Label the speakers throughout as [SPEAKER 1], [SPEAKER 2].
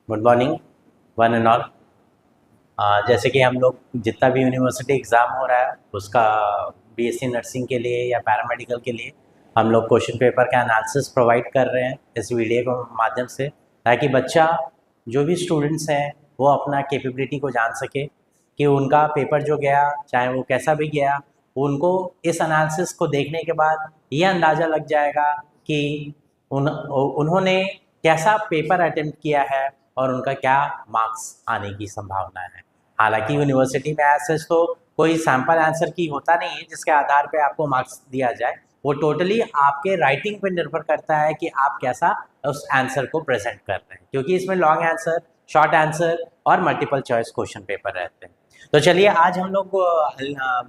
[SPEAKER 1] Good morning one and all. जैसे कि हम लोग जितना भी यूनिवर्सिटी एग्ज़ाम हो रहा है उसका बीएससी नर्सिंग के लिए या पैरामेडिकल के लिए हम लोग क्वेश्चन पेपर का एनालिसिस प्रोवाइड कर रहे हैं इस वीडियो के माध्यम से, ताकि बच्चा जो भी स्टूडेंट्स हैं वो अपना कैपेबिलिटी को जान सके कि उनका पेपर जो गया चाहे वो कैसा भी गया, उनको इस एनालिसिस को देखने के बाद ये अंदाज़ा लग जाएगा कि उन्होंने कैसा पेपर अटेम्प्ट किया है और उनका क्या मार्क्स आने की संभावना है। हालांकि यूनिवर्सिटी में ऐसे तो कोई सैम्पल आंसर की होता नहीं है जिसके आधार पे आपको मार्क्स दिया जाए, वो टोटली आपके राइटिंग पे निर्भर करता है कि आप कैसा उस आंसर को प्रेजेंट कर रहे हैं, क्योंकि इसमें लॉन्ग आंसर, शॉर्ट आंसर और मल्टीपल चॉइस क्वेश्चन पेपर रहते हैं। तो चलिए आज हम लोग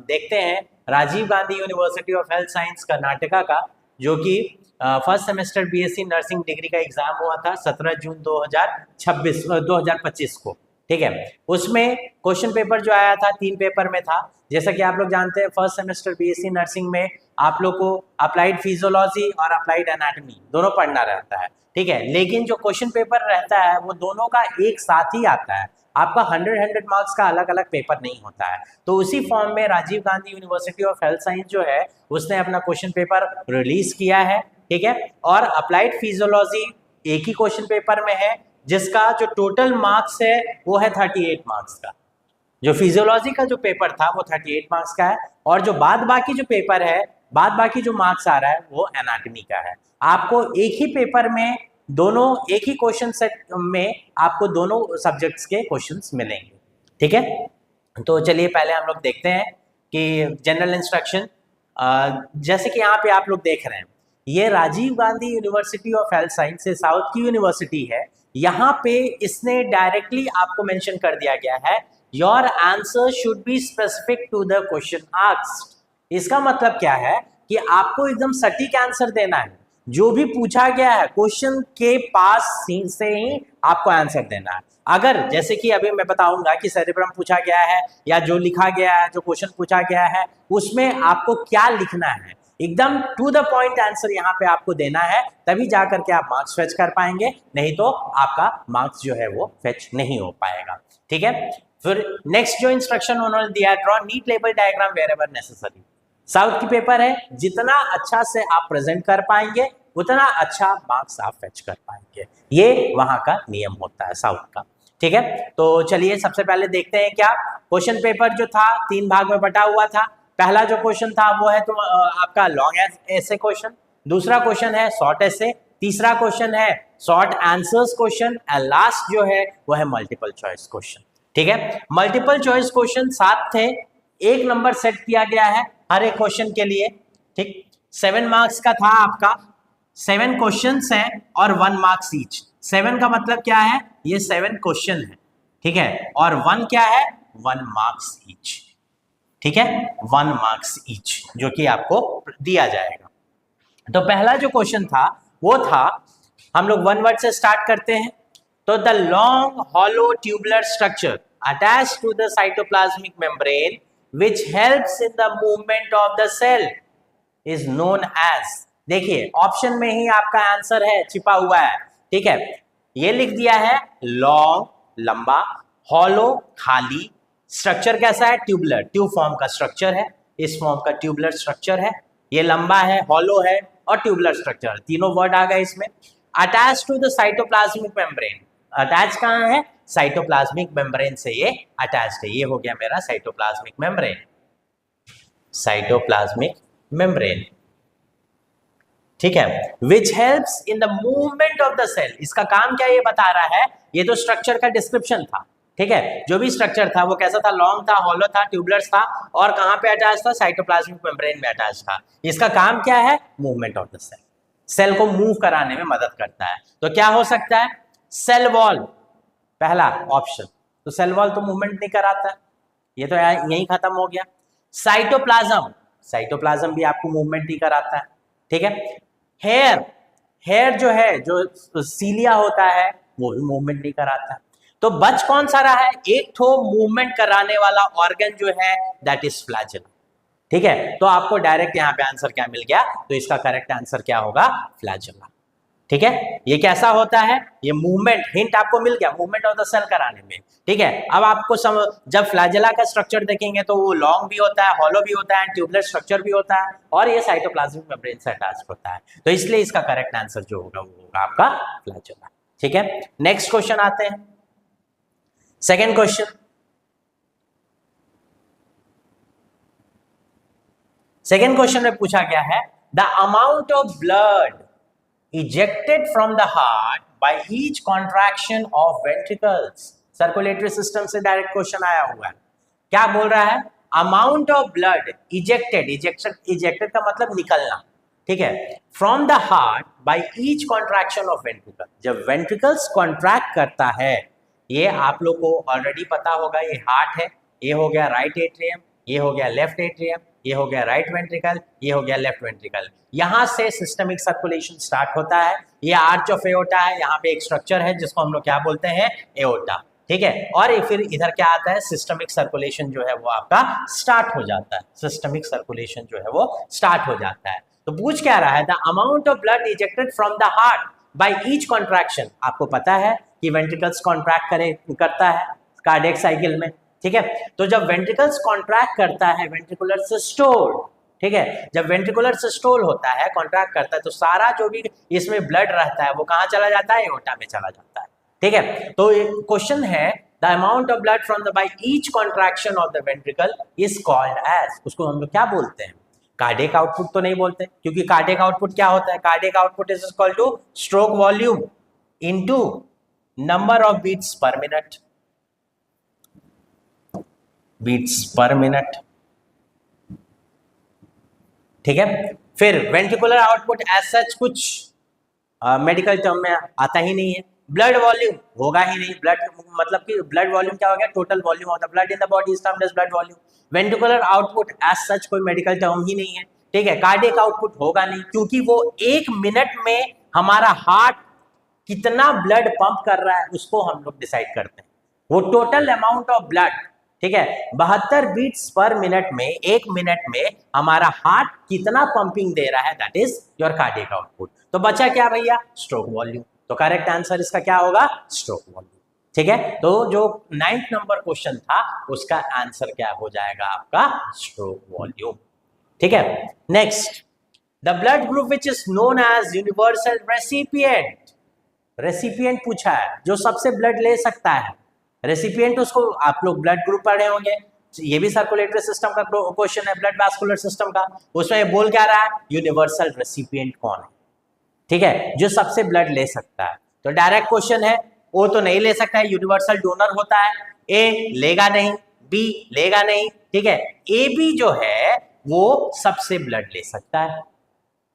[SPEAKER 1] देखते हैं Rajiv Gandhi university of health science Karnataka का, जो कि first semester BSc nursing degree का एग्जाम हुआ था 17 जून 2025 को। ठीक है, उसमें क्वेश्चन पेपर जो आया था 3 पेपर में था। जैसा कि आप लोग जानते हैं फर्स्ट सेमेस्टर बीएससी नर्सिंग में आप लोग को अप्लाइड फिजियोलॉजी और अप्लाइड एनाटॉमी दोनों पढ़ना रहता है। ठीक है, लेकिन जो क्वेश्चन पेपर रहता है वो दोनों का एक साथ ही आता है, आपका 100 मार्क्स का अलग अलग पेपर नहीं होता है। तो उसी फॉर्म में Rajiv Gandhi university of health science जो है उसने अपना क्वेश्चन पेपर रिलीज किया है। ठीक है, और अप्लाइड फिजियोलॉजी एक ही क्वेश्चन पेपर में है जिसका जो टोटल मार्क्स है वो है 38 मार्क्स का। जो फिजियोलॉजी का जो पेपर था वो 38 मार्क्स का है, और जो बाद बाकी जो पेपर है, बाद बाकी जो मार्क्स आ रहा है वो एनाटॉमी का है। आपको एक ही पेपर में दोनों, एक ही क्वेश्चन सेट में आपको दोनों सब्जेक्ट्स के क्वेश्चंस मिलेंगे। ठीक है, तो चलिए पहले हम लोग देखते हैं कि जनरल इंस्ट्रक्शन, जैसे कि यहाँ पे आप लोग देख रहे हैं ये Rajiv Gandhi university of health science से साउथ की यूनिवर्सिटी है। यहाँ पे इसने डायरेक्टली आपको मेंशन कर दिया गया है your answer should be specific to the question asked. इसका मतलब क्या है कि आपको एकदम सटीक आंसर देना है, जो भी पूछा गया है क्वेश्चन के पास से ही आपको आंसर देना है। अगर जैसे कि अभी मैं बताऊंगा कि सेरेब्रम पूछा गया है या जो लिखा गया है, जो क्वेश्चन पूछा गया है उसमें आपको क्या लिखना है, एकदम टू द पॉइंट आंसर यहाँ पे आपको देना है, तभी जाकर के आप मार्क्स फेच कर पाएंगे, नहीं तो आपका मार्क्स जो है वो फेच नहीं हो पाएगा। ठीक है, फिर नेक्स्ट जो इंस्ट्रक्शन उन्होंने दिया, draw neat label diagram wherever necessary. South की पेपर है, जितना अच्छा से आप प्रेजेंट कर पाएंगे उतना अच्छा मार्क्स आप फेच कर पाएंगे, ये वहां का नियम होता है साउथ का। ठीक है, तो चलिए सबसे पहले देखते हैं क्या क्वेश्चन पेपर जो था 3 भाग में बटा हुआ था। पहला जो क्वेश्चन था वो है तो आपका लॉन्ग ऐसे क्वेश्चन, दूसरा क्वेश्चन है शॉर्ट ऐसे, तीसरा क्वेश्चन है short answers question, and last जो है वो है मल्टीपल चॉइस क्वेश्चन। ठीक है, मल्टीपल चॉइस क्वेश्चन 7 थे, 1 नंबर सेट किया गया है हर एक क्वेश्चन के लिए। ठीक, 7 मार्क्स का था आपका, 7 क्वेश्चंस हैं और 1 मार्क्स ईच। 7 का मतलब क्या है, ये 7 क्वेश्चन है। ठीक है, और 1 क्या है, 1 मार्क्स ईच। ठीक है, 1 मार्क्स ईच जो कि आपको दिया जाएगा। तो पहला जो क्वेश्चन था वो था, हम लोग 1 वर्ड से स्टार्ट करते हैं। तो the long hollow tubular structure attached to the cytoplasmic membrane which helps in the movement of the cell is known as। देखिए ऑप्शन में ही आपका आंसर है, छिपा हुआ है। ठीक है, ये लिख दिया है लॉन्ग लंबा, हॉलो खाली, स्ट्रक्चर कैसा है, ट्यूबुलर, ट्यूब फॉर्म का स्ट्रक्चर है, इस फॉर्म का ट्यूबुलर स्ट्रक्चर है, ये लंबा है, हॉलो है और ट्यूबुलर स्ट्रक्चर, तीनों वर्ड आ गए इसमें। Attach to the cytoplasmic membrane, attach कहाँ है, साइटोप्लाज्मिक मेम्ब्रेन से ये अटैच्ड है, ये हो गया मेरा साइटोप्लाज्मिक मेम्ब्रेन, साइटोप्लाज्मिक मेम्ब्रेन। ठीक है, which helps in the movement of the cell, इसका काम क्या ये बता रहा है, ये तो स्ट्रक्चर का डिस्क्रिप्शन था। ठीक है, जो भी स्ट्रक्चर था वो कैसा था, लॉन्ग था, हॉलो था, ट्यूबुलर था और कहां पे अटैच था, साइटोप्लाज्मिक मेम्ब्रेन में अटैच था। इसका काम क्या है, movement of the cell, cell को मूव कराने में मदद करता है। तो क्या हो सकता है, सेल वॉल, पहला ऑप्शन, तो सेल वॉल तो मूवमेंट नहीं कराता है, ये तो यही खत्म हो गया। साइटोप्लाज्म, साइटोप्लाज्म भी आपको मूवमेंट नहीं कराता है। ठीक है, हेयर, हेयर जो है, जो सीलिया होता है वो भी मूवमेंट नहीं कराता है। तो बच कौन सा रहा है, एक तो मूवमेंट कराने वाला ऑर्गन जो है दैट इज फ्लैजेला। ठीक है, तो आपको डायरेक्ट यहाँ पे आंसर क्या मिल गया, तो इसका करेक्ट आंसर क्या होगा, फ्लैजेला। ठीक है, ये कैसा होता है, ये मूवमेंट, हिंट आपको मिल गया मूवमेंट ऑफ द सेल कराने में। ठीक है, अब आपको जब फ्लैजेला का स्ट्रक्चर देखेंगे तो वो लॉन्ग भी होता है, हॉलो भी होता है, ट्यूबुलर स्ट्रक्चर भी होता है, और ये साइटोप्लाज्मिक मेम्ब्रेन से अटैच होता है। तो इसलिए इसका करेक्ट आंसर जो होगा वो होगा आपका फ्लैजेला। ठीक है, नेक्स्ट क्वेश्चन आते हैं, सेकेंड क्वेश्चन। सेकेंड क्वेश्चन में पूछा गया है the amount of blood ejected from the heart by each contraction of ventricles। Circulatory system से डायरेक्ट क्वेश्चन आया हुआ है। क्या बोल रहा है, amount of blood ejected, ejected का मतलब निकलना, ठीक है, from the heart by each contraction of ventricle. जब वेंट्रिकल्स कॉन्ट्रैक्ट करता है, ये आप लोग को ऑलरेडी पता होगा, ये हार्ट है, ये हो गया राइट एट्रियम, ये हो गया लेफ्ट एट्रियम, ये हो गया राइट वेंट्रिकल, ये हो गया लेफ्ट वेंट्रिकल। यहां से सिस्टमिक सर्कुलेशन स्टार्ट होता है। ये आर्च ऑफ एओर्टा है, यहाँ पे एक स्ट्रक्चर है जिसको हम लोग क्या बोलते हैं, एओर्टा। ठीक है, और ये फिर इधर क्या आता है, सिस्टमिक सर्कुलेशन जो है वो आपका स्टार्ट हो जाता है, सिस्टमिक सर्कुलेशन जो है वो स्टार्ट हो जाता है। तो पूछ क्या रहा है, the amount of blood ejected from the heart by each contraction. आपको पता है कि वेंट्रिकल्स कॉन्ट्रैक्ट करता है कार्डियक साइकिल में। ठीक है, तो जब वेंट्रिकल्स कॉन्ट्रैक्ट करता है, वेंट्रिकुलर सिस्टोल, ठीक है, जब वेंट्रिकुलर सिस्टोल होता है, कॉन्ट्रैक्ट करता है, तो सारा जो भी इसमें ब्लड रहता है वो कहाँ चला जाता है, एओर्टा में चला जाता है। ठीक है, तो क्वेश्चन है the amount of blood from the by each contraction of the ventricle is called as, उसको हम लोग क्या बोलते हैं, कार्डियक आउटपुट तो नहीं बोलते, क्योंकि कार्डियक आउटपुट क्या होता है, cardiac output is equal to stroke volume into number of beats per minute, beats per minute. ठीक है, फिर वेंट्रिकुलर आउटपुट एज सच कुछ मेडिकल टर्म में आता ही नहीं है, ब्लड वॉल्यूम होगा ही नहीं, ब्लड मतलब कि ब्लड वॉल्यूम क्या हो गया, total volume of the blood in the body is termed as blood volume. Ventricular output as such कोई मेडिकल टर्म ही नहीं है। ठीक है, कार्डियक आउटपुट होगा नहीं, क्योंकि वो 1 मिनट में हमारा हार्ट कितना ब्लड पंप कर रहा है उसको हम लोग डिसाइड करते हैं, वो टोटल अमाउंट ऑफ ब्लड। ठीक है, 72 बीट्स पर मिनट में, 1 मिनट में हमारा हार्ट कितना पंपिंग दे रहा है, that is your cardiac output. तो बचा क्या भैया, स्ट्रोक वॉल्यूम। तो करेक्ट आंसर इसका क्या होगा, स्ट्रोक वॉल्यूम। ठीक है, तो जो 9th नंबर क्वेश्चन था उसका आंसर क्या हो जाएगा आपका, स्ट्रोक वॉल्यूम। ठीक है, next, the blood group which is known as universal recipient. Recipient पूछा है, जो सबसे ब्लड ले सकता है, रेसिपिएंट उसको आप लोग ब्लड ग्रुप पढ़े होंगे, ये भी सर्कुलेटरी सिस्टम का क्वेश्चन है, ब्लड वैस्कुलर सिस्टम का, उसमें बोल क्या रहा है, यूनिवर्सल रेसिपिएंट कौन है। ठीक है, जो सबसे ब्लड ले सकता है। तो डायरेक्ट क्वेश्चन है, ओ तो नहीं ले सकता है, यूनिवर्सल डोनर होता है, ए लेगा नहीं, बी लेगा नहीं। ठीक है, ए बी जो है वो सबसे ब्लड ले सकता है।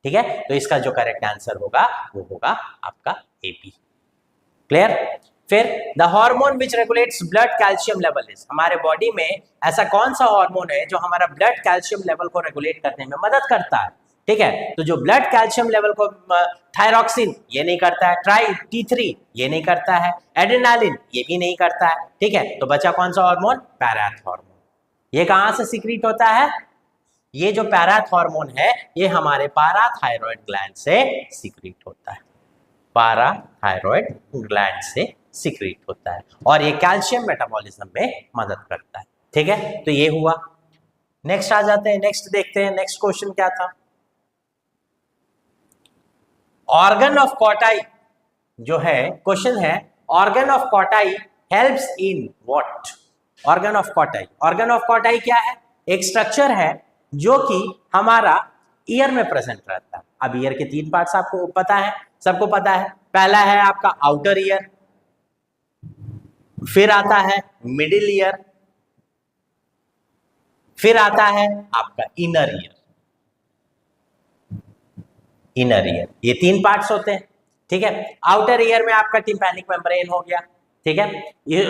[SPEAKER 1] ठीक है, तो इसका जो करेक्ट आंसर होगा वो होगा आपका ए बी। क्लियर। फिर the hormone which regulates blood calcium level is, हमारे बॉडी में ऐसा कौन सा हार्मोन है जो हमारा ब्लड कैल्शियम लेवल को रेगुलेट करने में मदद करता है। ठीक है, तो जो ब्लड कैल्शियम लेवल को, थायरॉक्सिन ये नहीं करता है, T3 ये नहीं करता है, एड्रेनालिन ये भी नहीं करता है। ठीक है, तो बचा कौन सा हार्मोन, पैराथ हार्मोन। ये कहां से सीक्रेट होता है, ये जो पैराथ हार्मोन है ये हमारे पाराथायरॉयड ग्लैंड से सीक्रेट होता है, पाराथायरॉयड ग्लैंड से सीक्रेट होता है, और ये कैल्शियम मेटाबॉलिज्म में मदद करता है। ठीक है, तो ये हुआ। नेक्स्ट आ जाते हैं, नेक्स्ट देखते हैं, नेक्स्ट क्वेश्चन क्या था, ऑर्गन ऑफ कॉटाई जो है, क्वेश्चन है organ of Corti helps in what. Organ of Corti, organ of Corti क्या है, एक स्ट्रक्चर है जो कि हमारा ईयर में प्रेजेंट रहता है। अब ईयर के 3 पार्ट्स आपको पता है, सबको पता है। पहला है आपका आउटर ईयर, फिर आता है मिडिल ईयर, फिर आता है आपका इनर ईयर। इनर ईयर, ये 3 पार्ट्स होते हैं। ठीक है, आउटर ईयर में आपका टिम्पैनिक मेम्ब्रेन हो गया। ठीक है, ये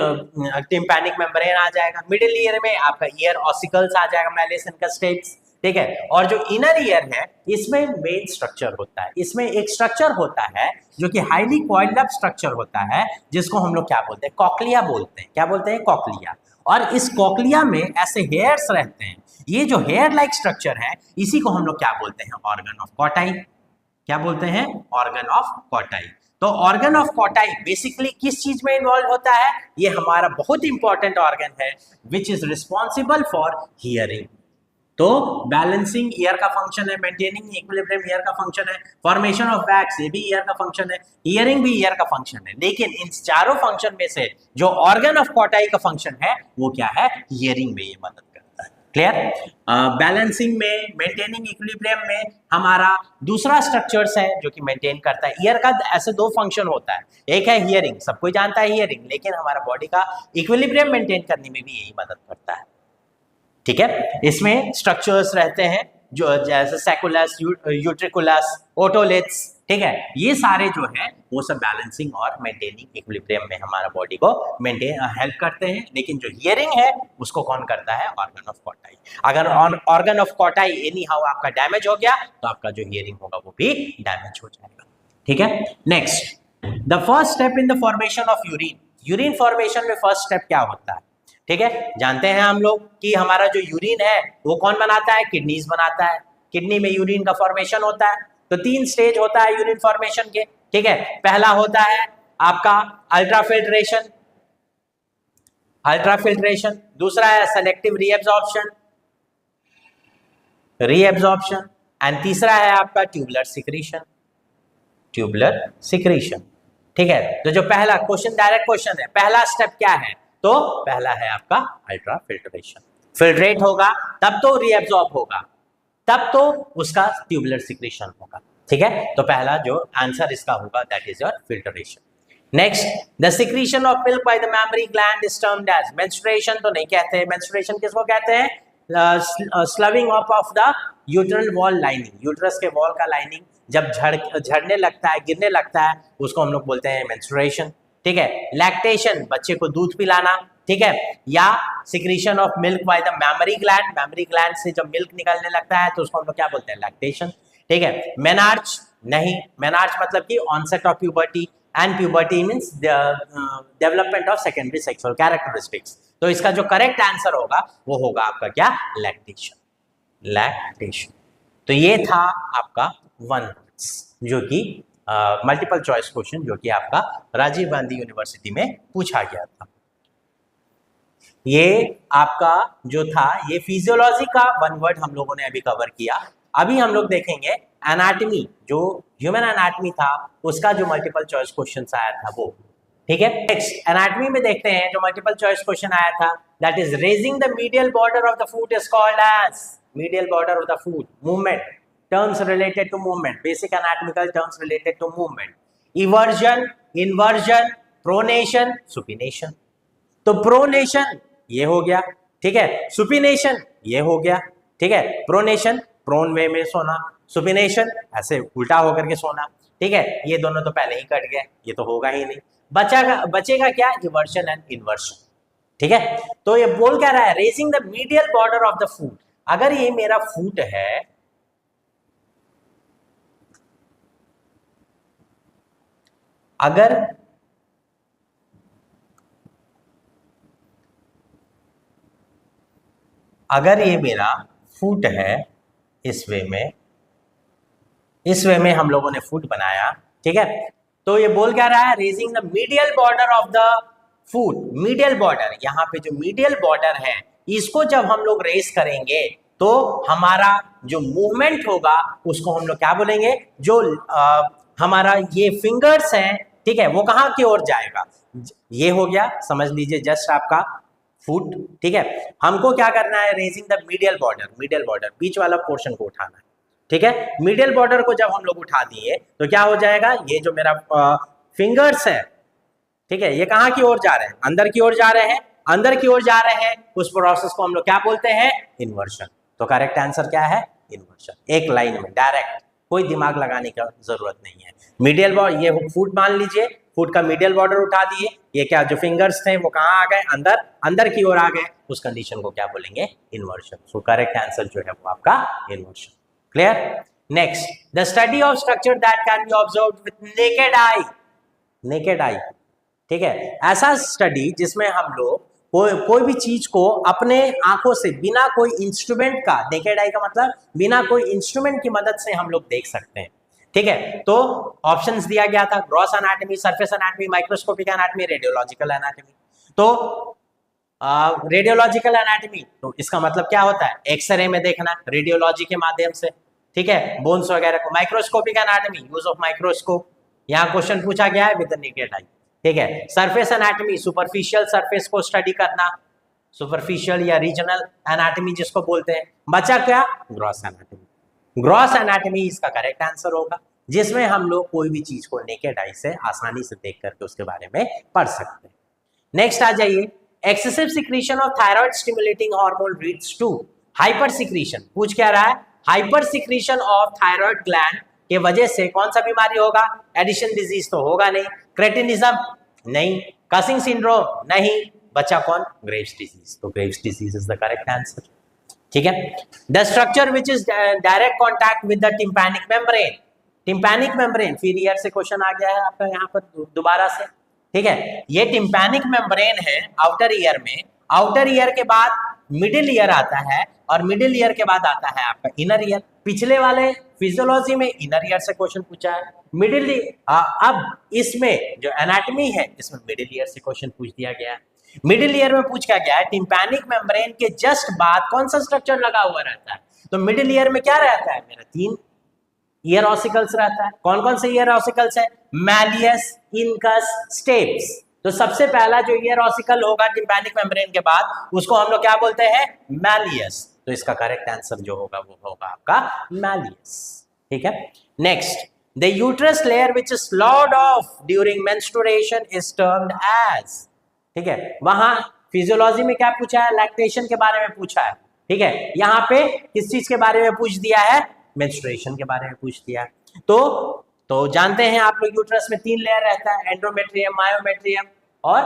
[SPEAKER 1] टिम्पैनिक मेम्ब्रेन आ जाएगा। मिडिल ईयर में आपका ईयर ऑसिकल्स आ जाएगा, मैलेसन का स्टेप्स। ठीक है, और जो इनर ईयर है इसमें मेन स्ट्रक्चर होता है, इसमें एक स्ट्रक्चर होता है जो कि हाईली कॉइल्ड अप स्ट्रक्चर होता है, जिसको हम लोग क्या बोलते हैं, कॉक्लिया बोलते हैं। क्या बोलते हैं, कॉक्लिया। और इस कॉक्लिया में ऐसे हेयर्स रहते हैं, ये जो हेयर लाइक स्ट्रक्चर है इसी को हम लोग क्या बोलते हैं, ऑर्गन ऑफ कॉटाई। क्या बोलते हैं, ऑर्गन ऑफ कॉटाई। तो ऑर्गन ऑफ कॉटाई बेसिकली किस चीज में इन्वॉल्व होता है, ये हमारा बहुत इंपॉर्टेंट ऑर्गन है which is responsible for hearing. तो बैलेंसिंग ईयर का फंक्शन है, मेंटेनिंग इक्विलिब्रियम ईयर का फंक्शन है, फॉर्मेशन ऑफ वैक्स ये भी ईयर का फंक्शन है, हियरिंग भी ईयर का फंक्शन है। लेकिन इन चारों फंक्शन में से जो ऑर्गन ऑफ कॉटाई का फंक्शन है वो क्या है, हियरिंग में ये मदद करता है। क्लियर। बैलेंसिंग में, मेंटेनिंग इक्विलिब्रियम में हमारा दूसरा स्ट्रक्चर्स है जो कि मेंटेन करता है। ईयर का ऐसे दो फंक्शन होता है, एक है हियरिंग, सब कोई जानता है हियरिंग, लेकिन हमारा बॉडी का इक्विलिब्रियम मेंटेन करने में भी यही मदद करता है। ठीक है, इसमें स्ट्रक्चर्स रहते हैं जो जैसे सैकुलस, यूट्रिकुलस, ओटोलिथ्स, ठीक है, ये सारे जो है वो सब बैलेंसिंग और मेंटेनिंग इक्विलिब्रियम में हमारा बॉडी को मेंटेन हेल्प करते हैं। लेकिन जो हियरिंग है उसको कौन करता है, ऑर्गन ऑफ कॉटाई। अगर organ of Corti anyhow आपका डैमेज हो गया तो आपका जो हियरिंग होगा वो भी डैमेज हो जाएगा। ठीक है, next, the first step in the formation of urine. Urine formation में फर्स्ट स्टेप क्या होता है, ठीक है, जानते हैं हम लोग कि हमारा जो यूरिन है वो कौन बनाता है, किडनीज बनाता है। किडनी में यूरिन का फॉर्मेशन होता है। तो 3 स्टेज होता है यूरिन फॉर्मेशन के। ठीक है, पहला होता है आपका अल्ट्राफिल्ट्रेशन, दूसरा है सेलेक्टिव रीएब्जॉर्प्शन, एंड तीसरा है आपका ट्यूबुलर सिक्रीशन। ठीक है, तो जो पहला क्वेश्चन, डायरेक्ट क्वेश्चन है, पहला स्टेप क्या है, तो पहला है आपका अल्ट्राफिल्ट्रेशन। फिल्ट्रेट होगा तब तो रीएब्जॉर्ब होगा, तब तो उसका ट्यूबुलर सिक्रीशन होगा। ठीक है, तो पहला जो आंसर इसका होगा that is your filtration. Next, the secretion of milk by the mammary gland is termed as, menstruation तो नहीं कहते हैं, मेंस्ट्रुएशन किसको कहते हैं, sloughing of the uterine wall lining. Uterus के वॉल का लाइनिंग जब झड़ने लगता है, गिरने लगता है, उसको हम लोग बोलते हैं मेंस्ट्रुएशन। ठीक है, लैक्टेशन बच्चे को दूध पिलाना, ठीक है, या secretion of milk by the mammary gland से जब मिल्क निकलने लगता है तो उसको हम लोग क्या बोलते हैं, लैक्टेशन। ठीक है, मेनार्च नहीं, मेनार्च मतलब कि onset of puberty, and puberty means development of secondary sexual characteristics. तो इसका जो करेक्ट आंसर होगा वो होगा आपका क्या, लैक्टेशन। तो ये था आपका 1 जो कि मल्टीपल चॉइस क्वेश्चन जो कि आपका राजीव गांधी यूनिवर्सिटी में पूछा गया था। ये आपका जो था ये फिजियोलॉजी का 1 वर्ड हम लोगों ने अभी कवर किया। अभी हम लोग देखेंगे एनाटॉमी, जो ह्यूमन एनाटॉमी था उसका जो मल्टीपल चॉइस क्वेश्चन आया था वो। ठीक है, नेक्स्ट एनाटॉमी में देखते हैं जो मल्टीपल चॉइस क्वेश्चन आया था, that is raising the medial border of the foot is called as, medial border of the foot, movement, terms related to movement, basic anatomical terms related to movement, eversion, inversion, pronation, supination। तो pronation ये हो गया, ठीक है, supination ये हो गया। ठीक है, प्रोनेशन प्रोन वे में सोना, सुपिनेशन ऐसे उल्टा होकर के सोना। ठीक है, ये दोनों तो पहले ही कट गए, ये तो होगा ही नहीं। बचेगा क्या, इवर्शन एंड इन्वर्शन। ठीक है, तो ये बोल क्या रहा है, raising the medial border of the foot. अगर ये मेरा फुट है, अगर ये मेरा फुट है इस वे में हम लोगों ने फुट बनाया। ठीक है, तो ये बोल क्या रहा है, raising the medial border of the foot. Medial border, यहाँ पे जो मीडियल बॉर्डर है इसको जब हम लोग रेस करेंगे तो हमारा जो मूवमेंट होगा उसको हम लोग क्या बोलेंगे, जो हमारा ये फिंगर्स हैं, ठीक है, वो कहाँ की ओर जाएगा, ये हो गया, समझ लीजिए जस्ट आपका फुट। ठीक है, हमको क्या करना है, रेजिंग द मीडियल बॉर्डर बीच वाला पोर्शन को उठाना है। ठीक है, मीडियल बॉर्डर को जब हम लोग उठा दिए तो क्या हो जाएगा, ये जो मेरा फिंगर्स है, ठीक है, ये कहाँ की ओर जा रहे हैं, अंदर की ओर जा रहे हैं, उस प्रोसेस को हम लोग क्या बोलते हैं, इन्वर्शन। तो करेक्ट आंसर क्या है, इन्वर्शन, एक लाइन में डायरेक्ट, कोई दिमाग लगाने की जरूरत नहीं है। मीडियल बॉर्डर, ये फुट मान लीजिए, फुट का मीडियल बॉर्डर उठा दिए, ये क्या जो फिंगर्स थे वो कहाँ आ गए, अंदर की ओर आ गए, उस कंडीशन को क्या बोलेंगे, इन्वर्शन। सो करेक्ट आंसर जो है वो आपका inversion. Clear. Next, the study of structure that can be observed with naked eye. ठीक है, ऐसा स्टडी जिसमें हम लोग कोई भी चीज को अपने आंखों से बिना कोई इंस्ट्रूमेंट का, नेकेड आई का मतलब बिना कोई इंस्ट्रूमेंट की मदद से हम लोग देख सकते हैं। ठीक है, तो ऑप्शंस दिया गया था gross anatomy, surface anatomy, microscopic anatomy, radiological anatomy. तो रेडियोलॉजिकल एनाटॉमी, तो इसका मतलब क्या होता है, एक्सरे में देखना रेडियोलॉजी के माध्यम से, ठीक है, बोन्स वगैरह को। Microscopic anatomy, use of microscope, यहाँ क्वेश्चन पूछा गया है विद द नेकेड आई, ठीक है। सरफेस एनाटॉमी, सुपरफिशियल सरफेस को स्टडी करना, सुपरफिशियल या रीजनल एनाटॉमी जिसको बोलते हैं। बचा क्या, ग्रॉस एनाटॉमी। ग्रॉस एनाटॉमी इसका करेक्ट आंसर होगा, जिसमें हम लोग कोई भी चीज को नेकेड आई से आसानी से देख करके उसके बारे में पढ़ सकते हैं। नेक्स्ट आ जाइए, excessive secretion of thyroid stimulating hormone leads to hyper secretion. पूछ क्या रहा है, hyper secretion of thyroid gland के वजह से कौन सा बीमारी होगा, एडिशन डिजीज तो होगा नहीं, क्रेटिनिज्म नहीं, कसिंग सिंड्रोम नहीं, बचा कौन, ग्रेव्स डिजीज। तो Graves disease is the correct answer, ठीक है। The structure which is direct contact with the tympanic membrane, tympanic membrane फिर ईयर से क्वेश्चन आ गया है आपका यहाँ पर दोबारा से, ठीक है। ये टिम्पैनिक मेम्ब्रेन है आउटर ईयर में, आउटर ईयर के बाद मिडिल ईयर आता है और मिडिल ईयर के बाद आता है आपका इनर ईयर। पिछले वाले फिजियोलॉजी में इनर ईयर से क्वेश्चन पूछा है, मिडिल अब इसमें जो एनाटॉमी है इसमें मिडिल ईयर से क्वेश्चन पूछ दिया गया है। मिडिल ईयर में पूछ क्या गया है, टिम्पैनिक मेम्ब्रेन के जस्ट बाद कौन सा स्ट्रक्चर लगा हुआ रहता है, तो मिडिल ईयर में क्या रहता है मेरा, 3 ईयर ऑसिकल्स रहता है। कौन कौन से ईयर ऑसिकल्स है, मैलियस, इनकस, स्टेप्स। तो सबसे पहला जो ईयर ऑसिकल होगा टिम्पैनिक मेम्ब्रेन के बाद उसको हम लोग क्या बोलते हैं, मैलियस। तो इसका करेक्ट आंसर जो होगा वो होगा आपका मैलियस, ठीक है। Next, the uterus layer which is sloughed off during menstruation is termed as, ठीक है। वहां फिजियोलॉजी में क्या पूछा है, लैक्टेशन के बारे में पूछा है, ठीक है। यहाँ पे किस चीज के बारे में पूछ दिया है, मेंस्ट्रुएशन के बारे में पूछ दिया। तो जानते हैं आप लोग यूट्रस में 3 लेयर रहता है, एंडोमेट्रियम, मायोमेट्रियम और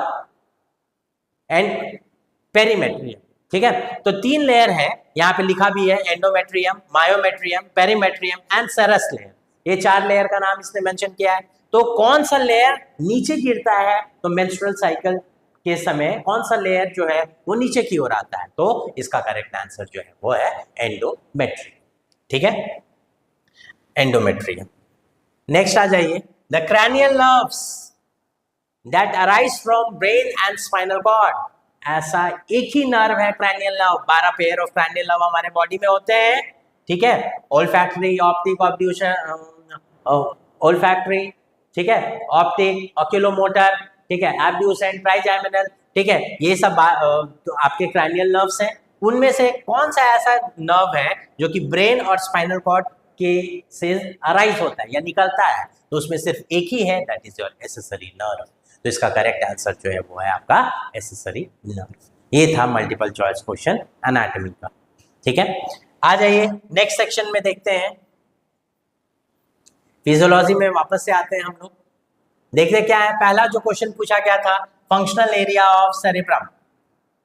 [SPEAKER 1] पेरीमेट्रियम, ठीक है। तो 3 लेयर है, यहाँ पे लिखा भी है endometrium, myometrium, perimetrium and serous layer. ये 4 लेयर का नाम इसने मेंशन किया है। तो कौन सा लेयर नीचे गिरता है, तो मेंस्ट्रुअल साइकिल के समय कौन सा लेयर जो है वो नीचे की ओर आता है, तो इसका करेक्ट आंसर जो है वो है एंडोमेट्रियम, ठीक है, एंडोमेट्रियम। नेक्स्ट आ जाइए, the cranial nerves that arise from brain and spinal cord. ऐसा एक ही नर्व है cranial nerve, 12 pair of cranial nerve हमारे बॉडी में होते हैं, ठीक है। ओल्फैक्टरी, ऑप्टिक, ऑब्ड्यूशन, ओल्फैक्टरी, ठीक है, ऑप्टिक, ऑक्यूलोमोटर, ठीक है, एब्ड्यूसेंट, ट्राइजेमिनल, ठीक है। ये सब तो आपके क्रैनियल नर्व्स हैं। उनमें से कौन सा ऐसा नर्व है जो कि ब्रेन और स्पाइनल कॉर्ड के से अराइज होता है या निकलता है, तो उसमें सिर्फ एक ही है, that is your accessory nerve. तो इसका करेक्ट आंसर जो है वो है आपका एक्सेसरी नर्व। ये था मल्टीपल चॉइस क्वेश्चन एनाटॉमी का, ठीक है। आ जाइए नेक्स्ट सेक्शन में देखते हैं, फिजियोलॉजी में वापस से आते हैं हम लोग। देखते क्या है, पहला जो क्वेश्चन पूछा गया था, functional area of cerebrum,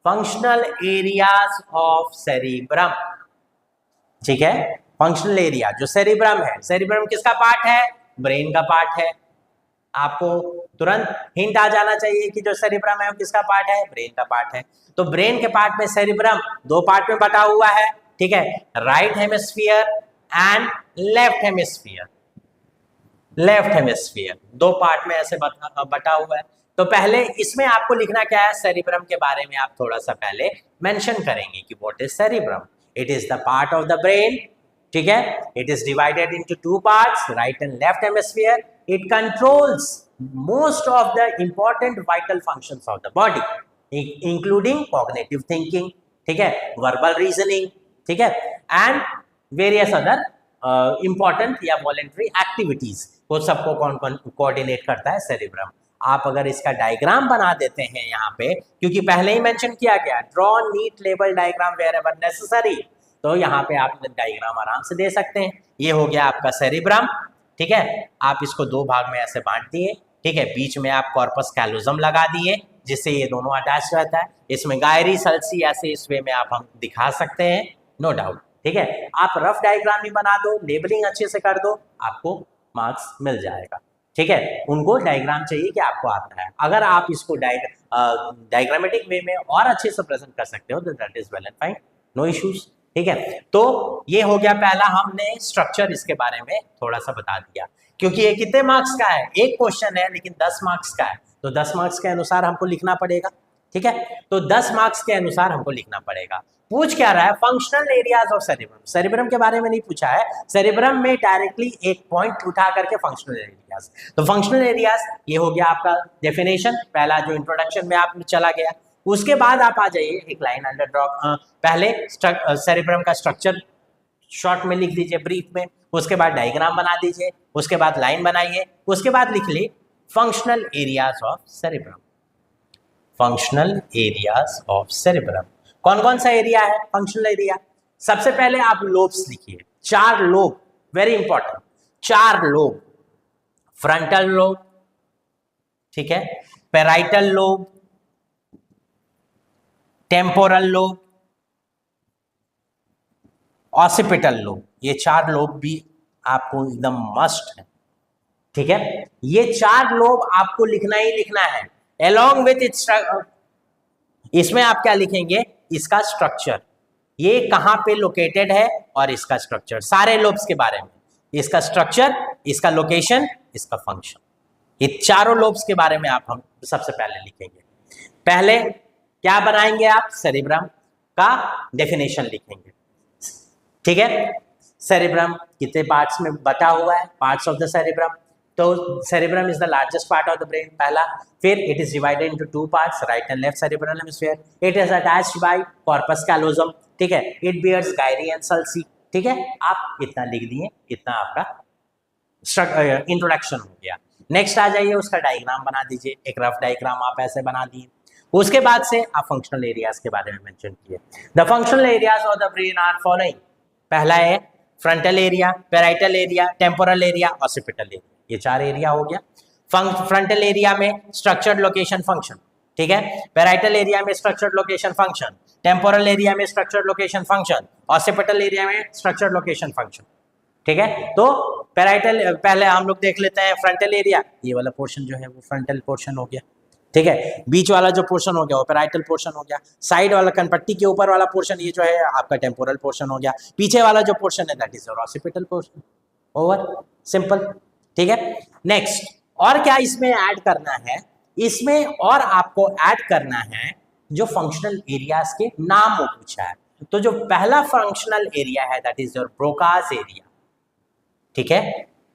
[SPEAKER 1] functional areas of cerebrum, ठीक है। फंक्शनल एरिया जो सेरिब्रम है, सेरिब्रम किसका पार्ट है, ब्रेन का पार्ट है। आपको तुरंत हिंट आ जाना चाहिए कि जो सेरिब्रम है वो किसका पार्ट है, ब्रेन का पार्ट है। तो ब्रेन के पार्ट में सेरिब्रम 2 पार्ट में बटा हुआ है, ठीक है, right hemisphere and left hemisphere. Left hemisphere 2 part में ऐसे बटा हुआ है। तो पहले इसमें आपको लिखना क्या है, सेरिब्रम के बारे में आप थोड़ा सा पहले मेंशन करेंगे कि what is cerebrum. It is the part of the brain, ठीक है। It is divided into 2 parts, right and left hemisphere. It controls most of the important vital functions of the body, including cognitive thinking, ठीक है, verbal reasoning, ठीक है, and various other important या voluntary activities, वो सबको कौन coordinate करता है सेरिब्रम। आप अगर इसका डायग्राम बना देते हैं यहाँ पे, क्योंकि पहले ही मेंशन किया गया, draw neat label diagram wherever necessary, तो यहाँ पे आप डायग्राम आराम से दे सकते हैं। ये हो गया आपका सेरिब्रम, ठीक है। आप इसको 2 भाग में ऐसे बांट दिए, ठीक है, बीच में आप कॉर्पस कैलोजम लगा दिए जिससे ये दोनों अटैच रहता है। इसमें गायरी सल्सी ऐसे इस वे में आप हम दिखा सकते हैं, नो डाउट, ठीक है। आप रफ डायग्राम ही बना दो, लेबलिंग अच्छे से कर दो, आपको मार्क्स मिल जाएगा, ठीक है। उनको डायग्राम चाहिए कि आपको आता है। अगर आप इसको डायग्रामेटिक वे में और अच्छे से प्रेजेंट कर सकते हो तो that is well and fine, no issues, ठीक है, तो ये हो गया पहला, हमने स्ट्रक्चर इसके बारे में थोड़ा सा बता दिया। क्योंकि ये कितने मार्क्स का है, एक क्वेश्चन है लेकिन 10 मार्क्स का है, तो 10 मार्क्स के अनुसार हमको लिखना पड़ेगा। ठीक है, तो 10 मार्क्स के अनुसार हमको लिखना पड़ेगा। पूछ क्या रहा है, functional areas of cerebrum. Cerebrum के बारे में नहीं पूछा है, सेरिब्रम में डायरेक्टली एक पॉइंट उठा करके फंक्शनल एरियाज। तो फंक्शनल एरियाज ये हो गया आपका डेफिनेशन, पहला जो इंट्रोडक्शन में आप चला गया। उसके बाद आप आ जाइए, एक लाइन अंडर ड्रॉ, पहले सेरिब्रम का स्ट्रक्चर शॉर्ट में लिख दीजिए, ब्रीफ में। उसके बाद डायग्राम बना दीजिए, उसके बाद लाइन बनाइए, उसके बाद लिख ली functional areas of cerebrum. Functional areas of cerebrum कौन कौन सा एरिया है फंक्शनल एरिया? सबसे पहले आप लोब्स लिखिए, 4 lobe, very important, 4 lobe. Frontal lobe, ठीक है, parietal lobe, temporal lobe, occipital lobe. ये 4 लोब भी आपको एकदम मस्ट है। ठीक है, ये 4 लोब आपको लिखना ही लिखना है। along with its, इसमें आप क्या लिखेंगे, इसका स्ट्रक्चर, ये कहां पे लोकेटेड है और इसका स्ट्रक्चर, सारे लोब्स के बारे में, इसका स्ट्रक्चर, इसका लोकेशन, इसका फंक्शन, ये चारों लोब्स के बारे में आप हम सबसे पहले लिखेंगे। पहले क्या बनाएंगे आप, सेरिब्रम का डेफिनेशन लिखेंगे। ठीक है, सेरिब्रम कितने पार्ट्स में बटा हुआ है, पार्ट्स ऑफ द सेरिब्रम। तो cerebrum is the largest part of the brain, पहला। फिर it is divided into 2 parts, right and left cerebral hemisphere. It is attached bye corpus callosum, ठीक है। इट बियर्स गायरी एंड सल्सी, ठीक है। आप इतना लिख दिए, इतना आपका इंट्रोडक्शन हो गया। नेक्स्ट आ जाइए, उसका डायग्राम बना दीजिए, एक रफ डायग्राम आप ऐसे बना दिए। उसके बाद से आप फंक्शनल एरियाज के बारे में मेंशन किए। The functional areas of the brain are following. पहला है frontal area, parietal area, temporal area, occipital area. ये 4 एरिया हो गया। फ्रंटल एरिया में स्ट्रक्चर्ड लोकेशन फंक्शन, ठीक है। पेराइटल एरिया में structured location function, temporal area में structured location function, occipital area में स्ट्रक्चर्ड लोकेशन फंक्शन, ठीक है। तो पेराइटल पहले हम लोग देख लेते हैं, फ्रंटल एरिया, ये वाला पोर्शन जो है वो फ्रंटल पोर्शन हो गया, ठीक है। बीच वाला जो पोर्शन हो गया वो पेराइटल पोर्शन हो गया। साइड वाला कनपट्टी के ऊपर वाला पोर्शन ये जो है आपका टेम्पोरल पोर्शन हो गया। पीछे वाला जो पोर्शन है that is your occipital portion. Over, simple, ठीक है। नेक्स्ट, और क्या इसमें ऐड करना है, इसमें और आपको ऐड करना है जो फंक्शनल एरियाज के नाम वो पूछा है। तो जो पहला फंक्शनल एरिया है that is your Broca's area, ठीक है।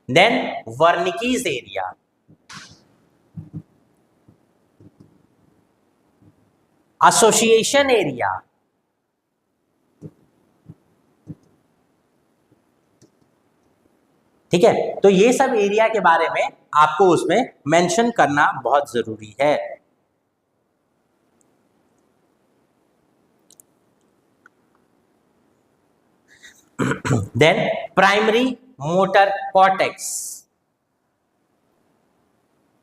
[SPEAKER 1] देन वर्निकीज एरिया, एसोसिएशन एरिया, ठीक है। तो ये सब एरिया के बारे में आपको उसमें मेंशन करना बहुत जरूरी है। Then primary motor cortex,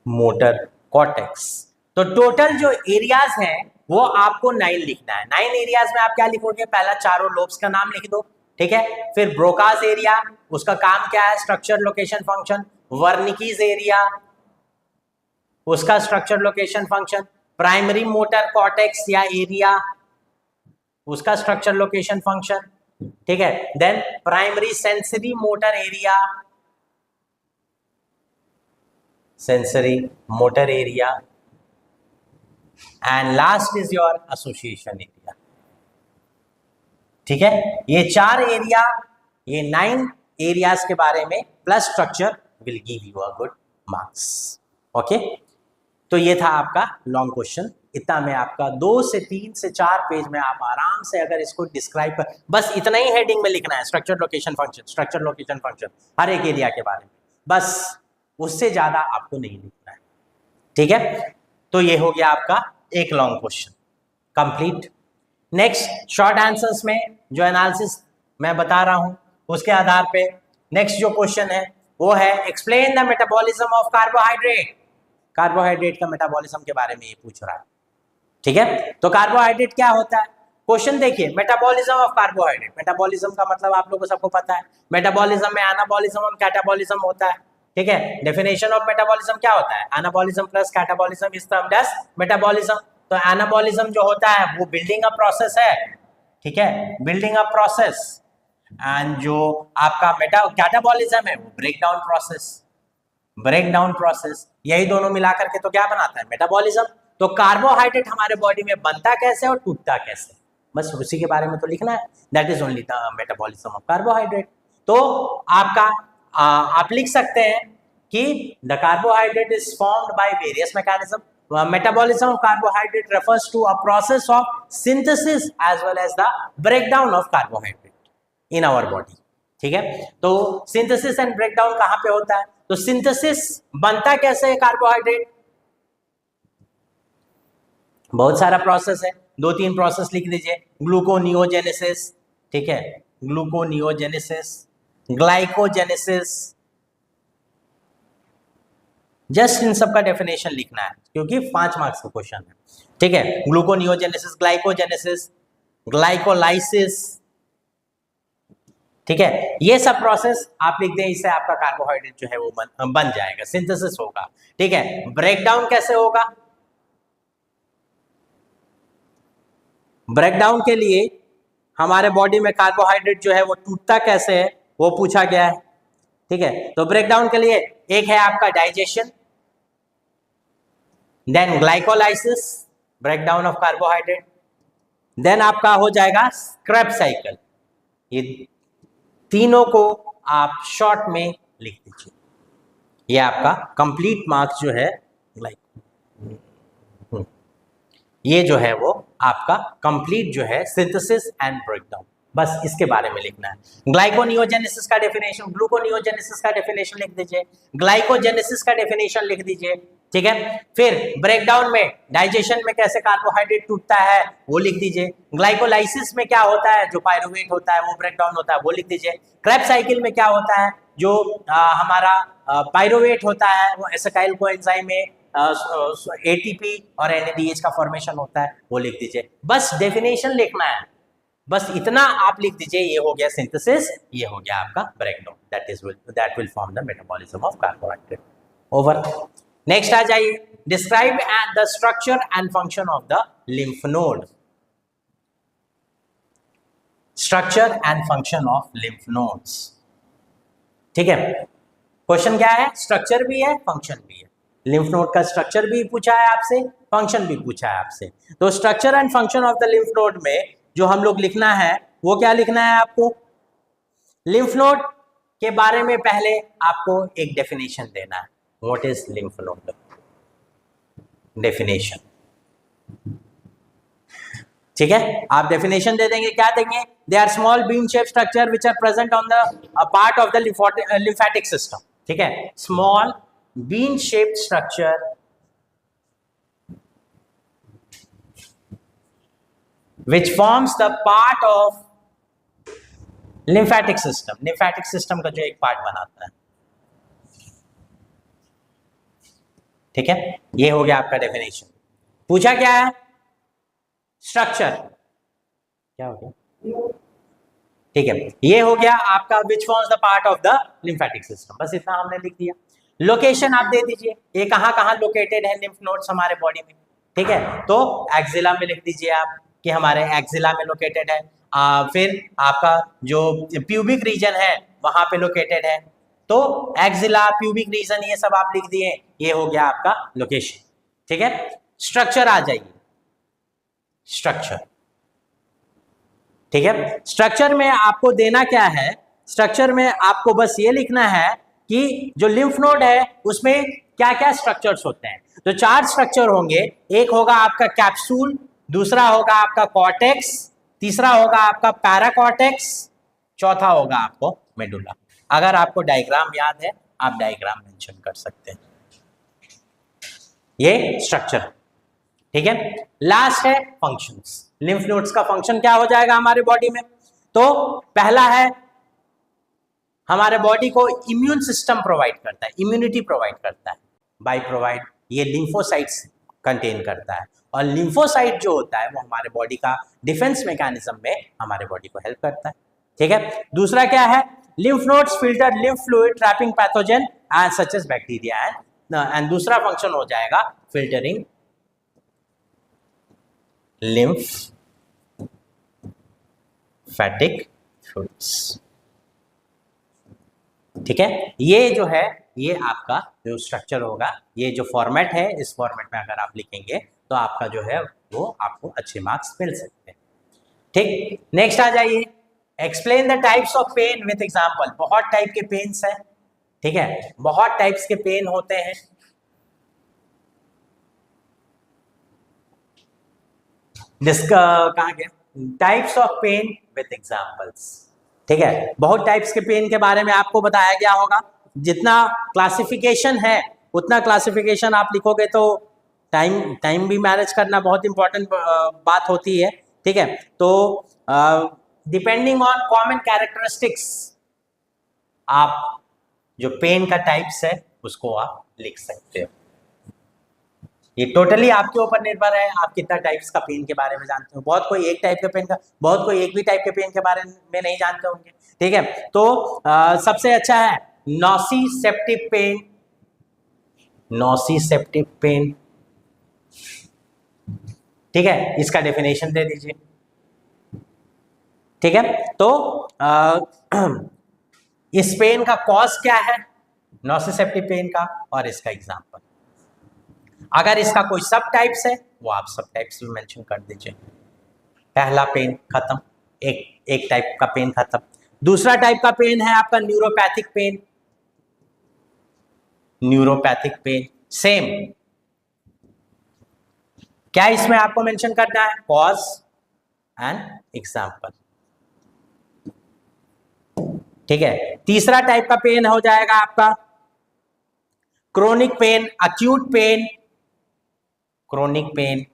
[SPEAKER 1] motor cortex. तो टोटल जो एरियाज हैं वो आपको 9 लिखना है। 9 एरियाज में आप क्या लिखोगे, पहला चारों लोब्स का नाम लिख दो, ठीक है। फिर ब्रोकास एरिया, उसका काम क्या है, structure location function. Wernicke's area, उसका structure location function. Primary motor cortex या एरिया, उसका स्ट्रक्चर लोकेशन फंक्शन, ठीक है। Then primary sensory motor area, sensory motor area, and last is your association area, ठीक है। ये 4 एरिया, ये 9 एरियाज के बारे में plus structure will give you a good marks. Okay, तो ये था आपका लॉन्ग क्वेश्चन। इतना में आपका 2 से 3 से 4 पेज में आप आराम से अगर इसको डिस्क्राइब कर, बस इतना ही हेडिंग में लिखना है, structure location function, structure location function, हर एक एरिया के बारे में, बस उससे ज्यादा आपको नहीं लिखना है, ठीक है। तो ये हो गया आपका एक long question complete. Next short answers में जो एनालिसिस मैं बता रहा हूं उसके आधार पे नेक्स्ट जो क्वेश्चन है वो है explain the metabolism of carbohydrate. Carbohydrate का मेटाबॉलिज्म के बारे में ये पूछ रहा है, ठीक है। तो कार्बोहाइड्रेट क्या होता है, क्वेश्चन देखिए, मेटाबॉलिज्म ऑफ कार्बोहाइड्रेट। मेटाबॉलिज्म का मतलब आप लोगों को सबको पता है, मेटाबॉलिज्म में एनाबॉलिज्म और कैटाबॉलिज्म होता है, ठीक है। डेफिनेशन ऑफ मेटाबॉलिज्म क्या होता है, anabolism plus catabolism is termed as metabolism. तो एनाबॉलिज्म जो होता है वो बिल्डिंग अ प्रोसेस है, ठीक है, बिल्डिंग अप प्रोसेस, एंड जो आपका कैटाबॉलिज्म है वो ब्रेक डाउन प्रोसेस, यही दोनों मिलाकर के तो क्या बनाता है, मेटाबॉलिज्म। तो कार्बोहाइड्रेट हमारे बॉडी में बनता कैसे और टूटता कैसे, बस उसी के बारे में तो लिखना है, that is only the metabolism of carbohydrate. तो आपका आप लिख सकते हैं कि the carbohydrate is formed by various mechanism. Metabolism of carbohydrate refers to a process of synthesis as well as the breakdown of carbohydrate in our body. ठीक है, तो सिंथेसिस एंड ब्रेकडाउन कहां पे होता है, तो सिंथेसिस बनता कैसे है कार्बोहाइड्रेट, बहुत सारा प्रोसेस है, 2-3 प्रोसेस लिख दीजिए, ग्लूकोनियोजेनेसिस, ठीक है, ग्लूकोनियोजेनेसिस, ग्लाइकोजेनेसिस, जस्ट इन सब का डेफिनेशन लिखना है क्योंकि 5 मार्क्स का क्वेश्चन है। ठीक है, ग्लूकोनियोजेनेसिस, ग्लाइकोजेनेसिस, ग्लाइकोलाइसिस, ठीक है, ये सब प्रोसेस आप लिख दें, इससे आपका कार्बोहाइड्रेट जो है वो बन जाएगा, सिंथेसिस होगा। ठीक है, ब्रेकडाउन कैसे होगा, ब्रेकडाउन के लिए हमारे बॉडी में कार्बोहाइड्रेट जो है वो टूटता कैसे है वो पूछा गया है। ठीक है, तो ब्रेकडाउन के लिए एक है आपका digestion, then glycolysis, breakdown of carbohydrate, then आपका हो जाएगा स्क्रैप साइकिल। ये तीनों को आप शॉर्ट में लिख दीजिए, ये आपका कंप्लीट मार्क्स जो है ये जो है वो आपका कंप्लीट जो है सिंथेसिस एंड ब्रेकडाउन, बस इसके बारे में लिखना है। ग्लाइकोनियोजेनेसिस का डेफिनेशन, ग्लूकोनियोजेनेसिस का डेफिनेशन लिख दीजिए, ग्लाइकोजेनेसिस का डेफिनेशन लिख दीजिए। ठीक है, फिर ब्रेकडाउन में डाइजेशन में कैसे कार्बोहाइड्रेट टूटता है वो लिख दीजिए, ग्लाइकोलाइसिस में क्या होता है, जो पायरुवेट होता है वो ब्रेकडाउन होता है वो लिख दीजिए, क्रेब्स साइकिल में क्या होता है, जो हमारा पायरुवेट होता है वो एसिटाइल कोएंजाइम में एटीपी और एनएडीएच का फॉर्मेशन होता है वो लिख दीजिए, बस डेफिनेशन लिखना है, बस इतना आप लिख दीजिए। ये हो गया सिंथेसिस, ये हो गया आपका breakdown, that will form the metabolism of carbohydrate. Over. Next आ जाइए, describe the structure and function of the lymph node. Structure and function of lymph nodes. ठीक है, क्वेश्चन क्या है, स्ट्रक्चर भी है फंक्शन भी है, लिम्फ नोड का स्ट्रक्चर भी पूछा है आपसे, फंक्शन भी पूछा है आपसे। तो structure and function of the lymph node में जो हम लोग लिखना है वो क्या लिखना है आपको, लिम्फ नोड के बारे में पहले आपको एक डेफिनेशन देना है, what is lymph node, definition. ठीक है, आप डेफिनेशन दे देंगे, क्या देंगे, they are small bean shape structure which are present on the part of the lymphatic system. ठीक है, small bean shaped structure which forms the part of lymphatic system, lymphatic system का जो एक पार्ट बनाता है। ठीक है, ये हो गया आपका डेफिनेशन। पूछा क्या है, स्ट्रक्चर क्या हो गया, ठीक है, ये हो गया आपका which forms the part of the lymphatic system, बस इतना हमने लिख दिया। लोकेशन आप दे दीजिए, ये कहाँ लोकेटेड है लिम्फ नोड्स हमारे बॉडी में। ठीक है, तो एक्सिला में लिख दीजिए आप कि हमारे एक्सिला में लोकेटेड है, फिर आपका जो प्यूबिक रीजन है वहां पे लोकेटेड है, तो एक्सिला, प्यूबिक रीजन ये सब आप लिख दिए, ये हो गया आपका लोकेशन। ठीक है, स्ट्रक्चर आ जाइए, स्ट्रक्चर। ठीक है, स्ट्रक्चर में आपको देना क्या है, स्ट्रक्चर में आपको बस ये लिखना है कि जो लिम्फ नोड है उसमें क्या क्या स्ट्रक्चर्स होते हैं। तो 4 स्ट्रक्चर होंगे, एक होगा आपका कैप्सूल, दूसरा होगा आपका कॉर्टेक्स, तीसरा होगा आपका पैराकॉर्टेक्स, चौथा होगा आपको मेडुला। अगर आपको डायग्राम याद है आप डायग्राम मेंशन कर सकते हैं, ये स्ट्रक्चर। ठीक है, लास्ट है फंक्शंस। लिम्फ नोड्स का फंक्शन क्या हो जाएगा हमारे बॉडी में, तो पहला है हमारे बॉडी को इम्यून सिस्टम प्रोवाइड करता है, इम्यूनिटी प्रोवाइड करता है, बाय प्रोवाइड ये लिम्फोसाइट्स कंटेन करता है, और लिम्फोसाइट जो होता है वो हमारे बॉडी का डिफेंस मैकेनिज्म में हमारे बॉडी को हेल्प करता है। ठीक है, दूसरा क्या है, lymph nodes filter lymph fluid trapping pathogen and such as bacteria, and दूसरा फंक्शन हो जाएगा फिल्टरिंग लिम्फ फैटिक फ्लूइड्स। ठीक है, ये जो है ये आपका जो स्ट्रक्चर होगा, ये जो फॉर्मेट है, इस फॉर्मेट में अगर आप लिखेंगे तो आपका जो है वो आपको अच्छे मार्क्स मिल सकते हैं। ठीक, नेक्स्ट आ जाइए, explain the types of pain with example. बहुत टाइप के पेन्स हैं, ठीक है, बहुत टाइप्स के पेन होते हैं। कहाँ गया, types of pain with examples. ठीक है, बहुत टाइप्स के पेन के बारे में आपको बताया गया होगा। जितना क्लासिफिकेशन है उतना क्लासिफिकेशन आप लिखोगे तो टाइम भी मैनेज करना बहुत इंपॉर्टेंट बात होती है। ठीक है, तो डिपेंडिंग ऑन कॉमन कैरेक्टरिस्टिक्स आप जो पेन का टाइप्स है उसको आप लिख सकते हो। ये टोटली आपके ऊपर निर्भर है, आप कितना टाइप्स का पेन के बारे में जानते हो। बहुत कोई एक टाइप के पेन का, बहुत कोई एक भी टाइप के पेन के बारे में नहीं जानते होंगे। ठीक है, तो सबसे अच्छा है नॉसिसेप्टिव पेन। नॉसिसेप्टिव पेन, ठीक है, इसका डेफिनेशन दे दीजिए। ठीक है, तो इस पेन का कॉज क्या है, नॉसिसेप्टिव पेन का, और इसका एग्जांपल। अगर इसका कोई सब टाइप्स है वो आप सब टाइप्स भी मेंशन कर दीजिए। पहला पेन खत्म, एक टाइप का पेन खत्म। दूसरा टाइप का पेन है आपका neuropathic pain. Neuropathic pain same, क्या इसमें आपको मेंशन करना है, कॉज एंड एग्जांपल। ठीक है, तीसरा टाइप का पेन हो जाएगा आपका chronic pain, acute pain. Chronic pain,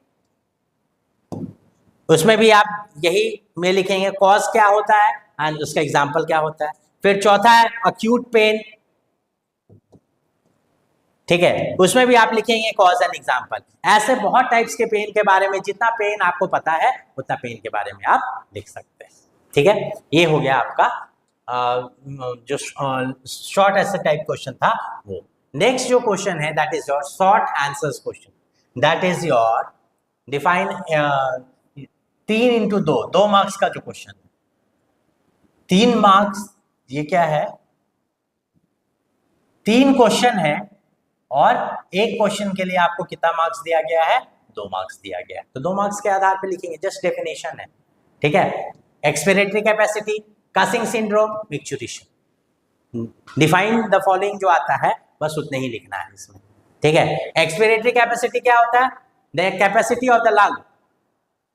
[SPEAKER 1] उसमें भी आप यही में लिखेंगे कॉज क्या होता है एंड उसका एग्जांपल क्या होता है। फिर चौथा है अक्यूट पेन। ठीक है, उसमें भी आप लिखेंगे कॉज एंड एग्जांपल। ऐसे बहुत टाइप्स के पेन के बारे में, जितना पेन आपको पता है उतना पेन के बारे में आप लिख सकते हैं। ठीक है, ये हो गया आपका जो शॉर्ट ऐसे टाइप क्वेश्चन था वो। नेक्स्ट जो क्वेश्चन है that is your short answers question, that is your define 3 × 2, 2 marks का जो क्वेश्चन है। 3 मार्क्स, ये क्या है, 3 क्वेश्चन है और एक क्वेश्चन के लिए आपको कितना मार्क्स दिया गया है, 2 मार्क्स दिया गया है। तो 2 मार्क्स के आधार पे लिखेंगे, जस्ट डेफिनेशन है। ठीक है, expiratory capacity, Kasing syndrome, micturition, define the following जो आता है बस उतने ही लिखना है इसमें। ठीक है, एक्सपिरेटरी कैपेसिटी क्या होता है, the capacity of the lung.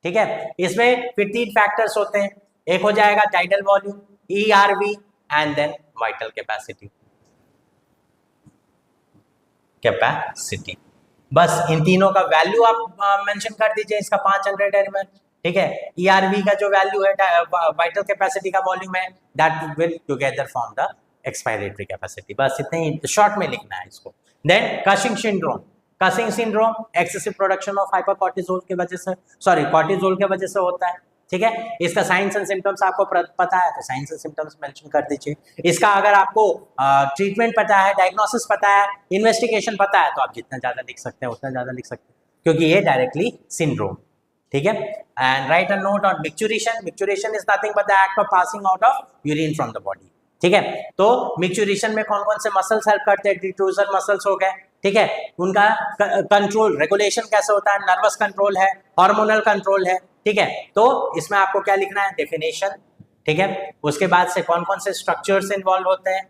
[SPEAKER 1] ठीक है, इसमें फिर 3 फैक्टर्स होते हैं, एक हो जाएगा tidal volume, ERV and then vital capacity. Capacity, बस इन तीनों का वैल्यू आप मेंशन कर दीजिए। इसका 500 mm। ठीक है, ERV का जो वैल्यू है, वाइटल कैपेसिटी का वॉल्यूम है, that will together form the expiratory capacity. बस इतने ही शॉर्ट में लिखना है इसको। Then Cushing syndrome, Cushing syndrome excessive production of hypercortisol की वजह से, सॉरी कॉर्टिसोल की वजह से होता है। ठीक है, इसका साइंस एंड सिम्टम्स आपको पता है तो साइंस एंड सिम्टम्स मेंशन कर दीजिए। इसका अगर आपको ट्रीटमेंट पता है, डायग्नोसिस पता है, इन्वेस्टिगेशन पता है तो आप जितना ज्यादा लिख सकते हैं उतना ज्यादा लिख सकते हैं, क्योंकि ये डायरेक्टली सिंड्रोम। ठीक है, and right a note on micturition. Micturition is nothing but the act of passing out of urine from the body. ठीक है, तो मिक्चुरेशन में कौन कौन से मसल्स हेल्प करते हैं, डिट्रूजर मसल्स हो गए। ठीक है, उनका कंट्रोल रेगुलेशन कैसे होता है, नर्वस कंट्रोल है, हार्मोनल कंट्रोल है। ठीक है, तो इसमें आपको क्या लिखना है, डेफिनेशन। ठीक है, उसके बाद से कौन कौन से स्ट्रक्चर्स इन्वॉल्व होते हैं,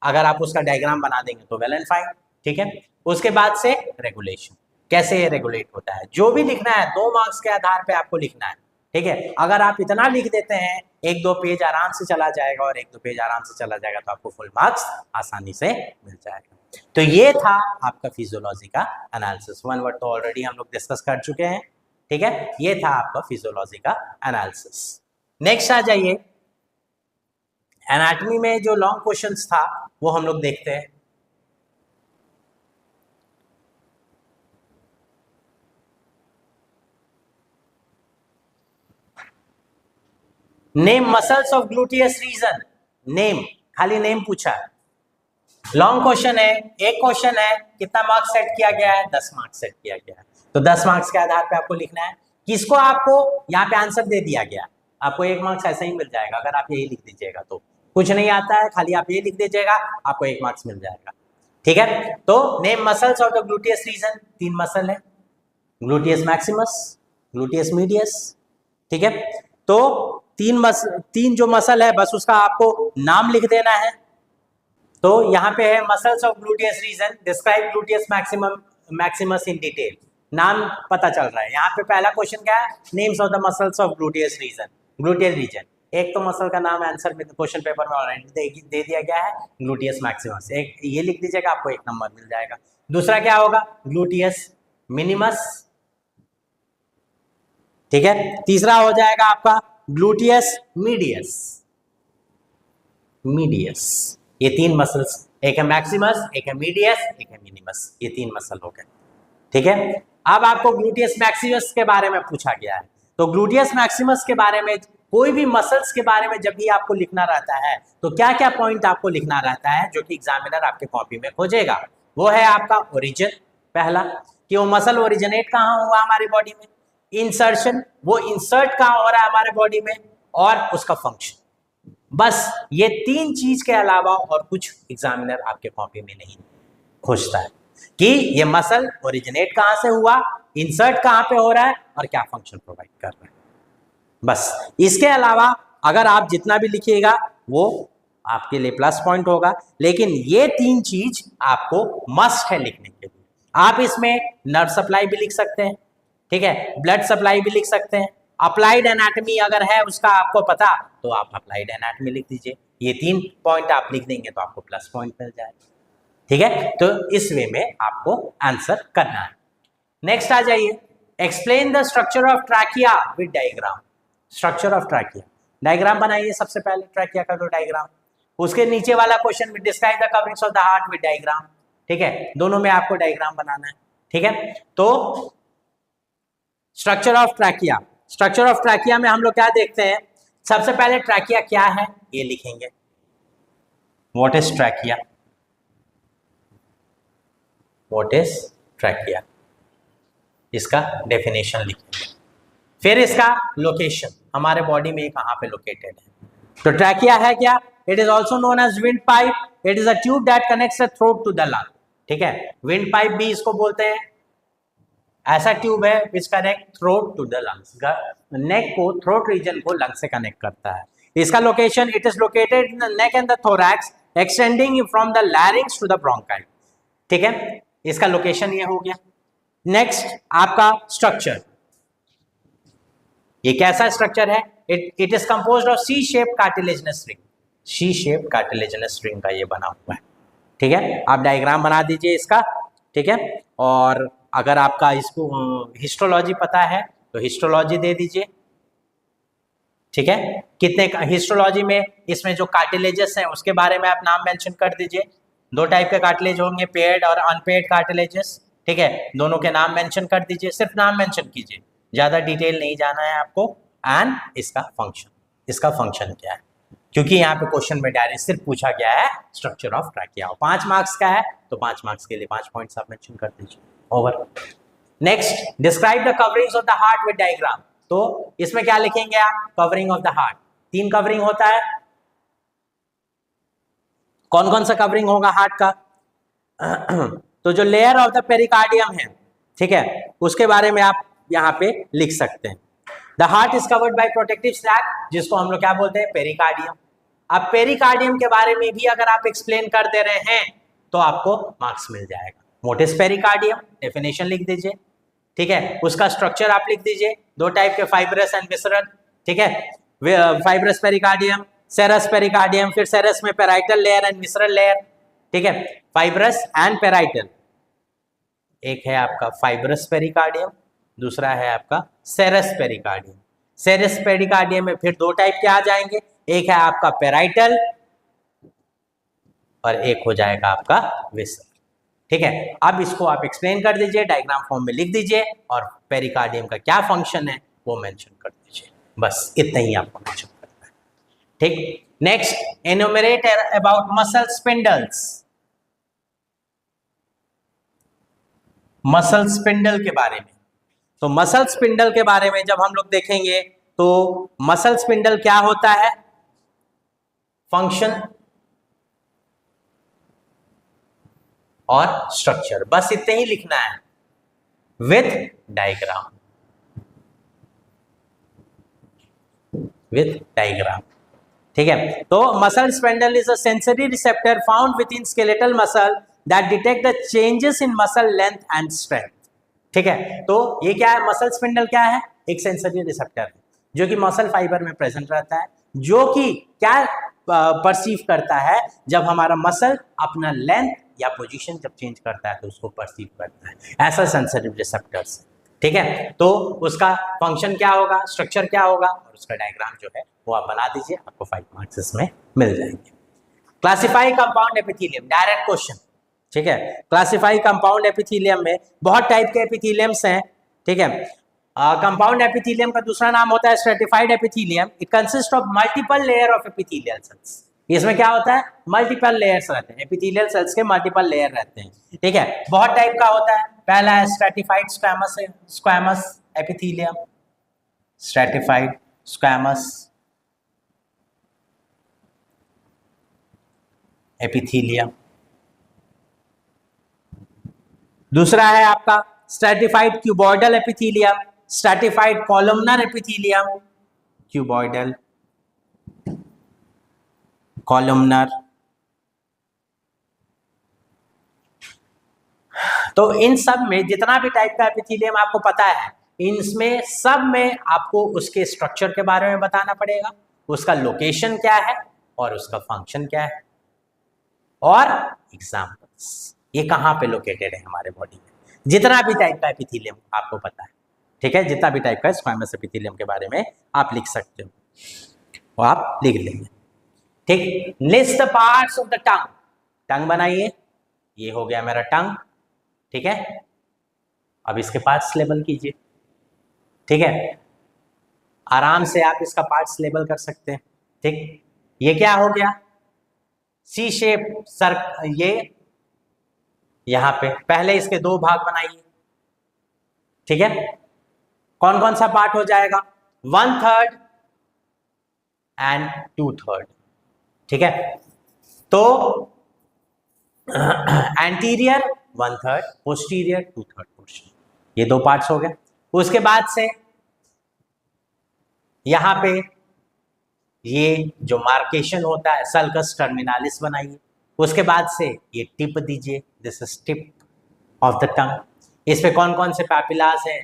[SPEAKER 1] अगर आप उसका डायग्राम बना देंगे तो वेल एंड फाइन। ठीक है, उसके बाद से रेगुलेशन, कैसे ये रेगुलेट होता है, जो भी लिखना है 2 मार्क्स के आधार पे आपको लिखना है। ठीक है, अगर आप इतना लिख देते हैं 1-2 पेज आराम से चला जाएगा, और 1-2 पेज आराम से चला जाएगा तो आपको फुल मार्क्स आसानी से मिल जाएगा। तो ये था आपका फिजियोलॉजी का एनालिसिस। 1 वर्ड तो ऑलरेडी हम लोग डिस्कस कर चुके हैं। ठीक है, ये था आपका फिजियोलॉजी का एनालिसिस। नेक्स्ट आ जाइए, एनाटॉमी में जो लॉन्ग क्वेश्चंस था वो हम लोग देखते हैं। Name muscles of gluteus region, name, खाली नेम पूछा है, लॉन्ग क्वेश्चन है। एक क्वेश्चन है, कितना मार्क्स सेट किया गया है, 10 मार्क्स सेट किया गया है। तो 10 मार्क्स के आधार पे आपको लिखना है। किसको आपको यहाँ पे आंसर दे दिया गया, आपको 1 मार्क्स ऐसा ही मिल जाएगा अगर आप यही लिख दीजिएगा तो। कुछ नहीं आता है, खाली आप ये लिख दीजिएगा, आपको 1 मार्क्स मिल जाएगा। ठीक है, तो name muscles of the gluteus region. 3 muscle है, ग्लूटियस मैक्सिमस, ग्लूटियस मीडियस। ठीक है, तो 3 जो मसल है बस उसका आपको नाम लिख देना है। तो यहाँ पे है muscles of gluteus region, describe gluteus maximus in detail. नाम पता चल रहा है। यहाँ पे पहला क्वेश्चन क्या है, names of the muscles of gluteus region, gluteal region. एक तो मसल का नाम आंसर में क्वेश्चन पेपर में ऑलरेडी दे दिया गया है, ग्लूटियस मैक्सिमस। एक ये लिख दीजिएगा, आपको 1 नंबर मिल जाएगा। दूसरा क्या होगा, ग्लूटियस मिनिमस। ठीक है, तीसरा हो जाएगा आपका ग्लूटियस मीडियस। ये 3 मसल्स, एक है मैक्सिमस, एक है मीडियस, एक है मिनिमस, ये 3 मसल हो गए। ठीक है, अब आपको ग्लूटियस मैक्सिमस के बारे में पूछा गया है, तो ग्लूटियस मैक्सिमस के बारे में कोई भी मसल्स के बारे में जब भी आपको लिखना रहता है तो क्या क्या पॉइंट आपको लिखना रहता है जो कि एग्जामिनर आपके कॉपी में खोजेगा। वो है आपका ओरिजिन, पहला कि वो मसल ओरिजिनेट कहाँ हुआ हमारी बॉडी में, इंसर्शन, वो इंसर्ट कहाँ हो रहा है हमारे बॉडी में, और उसका फंक्शन। बस ये 3 चीज के अलावा और कुछ एग्जामिनर आपके कॉपी में नहीं खोजता है कि ये मसल ओरिजिनेट कहां से हुआ, इंसर्ट कहां पे हो रहा है और क्या फंक्शन प्रोवाइड कर रहा है। बस इसके अलावा अगर आप जितना भी लिखिएगा वो आपके लिए प्लस पॉइंट होगा, लेकिन ये 3 चीज आपको मस्ट है लिखने के लिए। आप इसमें नर्व सप्लाई भी लिख सकते हैं, ठीक है, ब्लड सप्लाई भी लिख सकते हैं, अप्लाइड एनाटॉमी अगर है उसका आपको पता तो आप अप्लाइड एनाटॉमी लिख दीजिए। ये 3 पॉइंट आप लिख देंगे तो आपको प्लस पॉइंट मिल जाएगा। ठीक है, तो इस वे में आपको आंसर करना है। नेक्स्ट आ जाइए, explain the structure of trachea with diagram. Structure of trachea, diagram बनाइए सबसे पहले ट्रैकिया का जो डायग्राम। उसके नीचे वाला क्वेश्चन में describe the coverings of the heart with diagram. ठीक है, दोनों में आपको डायग्राम बनाना है। ठीक है, तो structure of trachea, structure of trachea में हम लोग क्या देखते हैं, सबसे पहले ट्रैकिया क्या है ये लिखेंगे, what is trachea, what is trachea, इसका डेफिनेशन लिखेंगे। फिर इसका लोकेशन, हमारे बॉडी में कहां पे लोकेटेड है। तो ट्रैकिया है क्या, it is also known as windpipe, it is a tube that connects the throat to the lung. ठीक है, विंड पाइप भी इसको बोलते हैं, ऐसा ट्यूब है which connect throat to the lungs, neck को, थ्रोट रीजन को लंग से कनेक्ट करता है। इसका location, it is located in the neck and the thorax extending from the larynx to the bronchi. ठीक है, इसका लोकेशन ये हो गया। नेक्स्ट आपका स्ट्रक्चर, ये कैसा स्ट्रक्चर है, it is composed of C shape cartilaginous ring, C shape cartilaginous ring का ये बना हुआ है। ठीक है, आप डायग्राम बना दीजिए इसका। ठीक है, और अगर आपका इसको हिस्टोलॉजी पता है तो हिस्टोलॉजी दे दीजिए। ठीक है, कितने हिस्टोलॉजी में इसमें जो कार्टिलेजेस हैं उसके बारे में आप नाम मेंशन कर दीजिए। 2 टाइप के कार्टिलेज होंगे, पेयर्ड और अनपेयर्ड कार्टिलेजेस। ठीक है, दोनों के नाम मेंशन कर दीजिए, सिर्फ नाम मेंशन कीजिए, ज्यादा डिटेल नहीं जाना है आपको। एंड इसका फंक्शन, इसका फंक्शन क्या है, क्योंकि यहाँ पे क्वेश्चन में डायरेक्ट सिर्फ पूछा गया है स्ट्रक्चर ऑफ ट्रैकिया। 5 मार्क्स का है तो 5 मार्क्स के लिए 5 पॉइंट्स आप मेंशन कर दीजिए। Over. Next, describe the coverings of the heart with diagram. तो इसमें क्या लिखेंगे आप, covering of the heart. 3 covering होता है, कौन कौन सा कवरिंग होगा हार्ट का तो जो लेयर ऑफ द पेरिकार्डियम है, ठीक है, उसके बारे में आप यहाँ पे लिख सकते हैं। The heart is covered by protective slag, जिसको हम लोग क्या बोलते हैं, पेरिकार्डियम। अब पेरिकार्डियम के बारे में भी अगर आप एक्सप्लेन कर दे रहे हैं तो आपको मार्क्स मिल जाएगा। व्हाट इज पेरिकार्डियम, डेफिनेशन लिख दीजिए। ठीक है, उसका स्ट्रक्चर आप लिख दीजिए, 2 टाइप के, फाइब्रस एंड विसरल। ठीक है, फाइब्रस पेरिकार्डियम, सेरस पेरिकार्डियम, फिर सेरस में parietal layer and visceral layer. ठीक है, फाइब्रस एंड पेराइटल। एक है आपका फाइब्रस पेरिकार्डियम, दूसरा है आपका सेरस पेरिकार्डियम। सेरस पेरिकार्डियम में फिर 2 टाइप के आ जाएंगे, एक है आपका पेराइटल और एक हो जाएगा आपका विसरल। ठीक है, अब इसको आप एक्सप्लेन कर दीजिए, डायग्राम फॉर्म में लिख दीजिए और पेरिकार्डियम का क्या फंक्शन है वो मेंशन कर दीजिए। बस इतना ही आपको मेंशन करना है। ठीक, next, enumerate about muscle spindles. Muscle spindle के बारे में, तो मसल स्पिंडल के बारे में जब हम लोग देखेंगे तो मसल स्पिंडल क्या होता है, फंक्शन और स्ट्रक्चर, बस इतने ही लिखना है विथ डायग्राम, विथ डायग्राम। ठीक है, तो muscle spindle is a sensory receptor found with in skeletal muscle that detect the changes in muscle length and strength. ठीक है, तो ये क्या है, मसल स्पिंडल क्या है, एक सेंसरी रिसेप्टर है जो कि मसल फाइबर में प्रेजेंट रहता है, जो कि क्या परसीव करता है, जब हमारा मसल अपना लेंथ या पोजीशन जब चेंज करता है तो उसको परसीव करता है, ऐसा सेंसरी रिसेप्टर्स है। ठीक है, तो उसका फंक्शन क्या होगा, स्ट्रक्चर क्या होगा, और उसका डायग्राम जो है वो आप बना दीजिए, आपको 5 मार्क्स इसमें मिल जाएंगे। Classify compound epithelium, direct question. ठीक है, क्लासिफाई कंपाउंड एपिथेलियम में बहुत टाइप के एपिथेलियम्स हैं। ठीक है, कंपाउंड एपिथेलियम का दूसरा नाम होता है stratified epithelium. It consist of multiple layer of epithelial cells. इसमें क्या होता है, मल्टीपल लेयर्स रहते हैं, एपिथेलियल सेल्स के मल्टीपल लेयर रहते हैं। ठीक है, बहुत टाइप का होता है। पहला है stratified squamous epithelium, stratified squamous epithelium. दूसरा है आपका stratified cuboidal epithelium, stratified columnar epithelium, cuboidal columnar. तो इन सब में जितना भी टाइप का एपिथेलियम आपको पता है, इनमें सब में आपको उसके स्ट्रक्चर के बारे में बताना पड़ेगा, उसका लोकेशन क्या है और उसका फंक्शन क्या है, और एग्जाम्पल्स, ये कहाँ पे लोकेटेड है हमारे बॉडी में, जितना भी टाइप का एपिथेलियम आपको पता है। ठीक है, जितना भी टाइप का स्क्वैमस एपिथेलियम के बारे में आप लिख सकते हो, वो आप लिख लेंगे। ठीक, list the parts of the tongue, tongue बनाइए, ये हो गया मेरा टंग। ठीक है, अब इसके पार्ट्स लेबल कीजिए। ठीक है, आराम से आप इसका पार्ट्स लेबल कर सकते हैं। ठीक, ये क्या हो गया, सी शेप सर, ये यहां पे पहले इसके 2 भाग बनाइए। ठीक है, कौन कौन सा पार्ट हो जाएगा, 1/3 एंड 2/3। ठीक है, तो एंटीरियर 1/3, पोस्टीरियर 2/3 पोर्शन, ये 2 पार्ट्स हो गए। उसके बाद से यहां पे ये जो मार्केशन होता है सल्कस टर्मिनालिस बनाइए। उसके बाद से ये टिप दीजिए, this is tip of the टंग। इस पे कौन कौन से पैपिलास हैं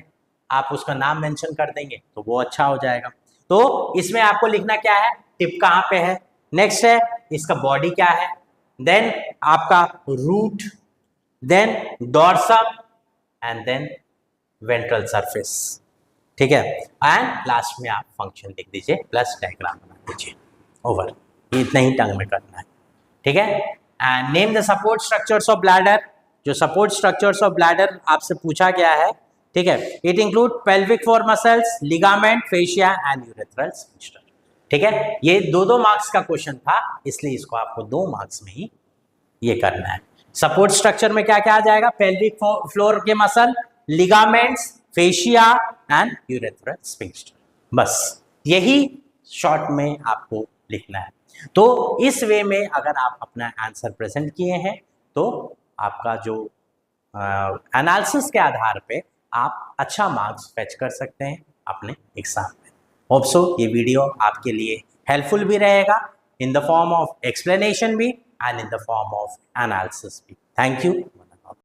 [SPEAKER 1] आप उसका नाम मेंशन कर देंगे तो वो अच्छा हो जाएगा। तो इसमें आपको लिखना क्या है, टिप कहाँ पे है, नेक्स्ट है इसका बॉडी क्या है, देन आपका root, then dorsum and then ventral surface. ठीक है, एंड लास्ट में आप फंक्शन लिख दीजिए प्लस डायग्राम बना दीजिए। ओवर, ये इतना ही टंग में करना है। ठीक है, and name the support structures of bladder, जो सपोर्ट स्ट्रक्चर्स ऑफ ब्लैडर आपसे पूछा गया है। ठीक है, it include pelvic floor muscles, ligament, fascia and urethral sphincter. ठीक है, ये 2-2 मार्क्स का क्वेश्चन था, इसलिए इसको आपको 2 मार्क्स में ही ये करना है। सपोर्ट स्ट्रक्चर में क्या क्या आ जाएगा, पेल्विक फ्लोर के muscle, ligaments, fascia and urethral sphincter. बस यही शॉर्ट में आपको लिखना है। तो इस वे में अगर आप अपना आंसर प्रेजेंट किए हैं तो आपका जो एनालिसिस के आधार पे आप अच्छा मार्क्स फेच कर सकते हैं अपने एग्जाम में। होप सो ये वीडियो आपके लिए हेल्पफुल भी रहेगा in the form of explanation भी and in the form of analysis भी। Thank you.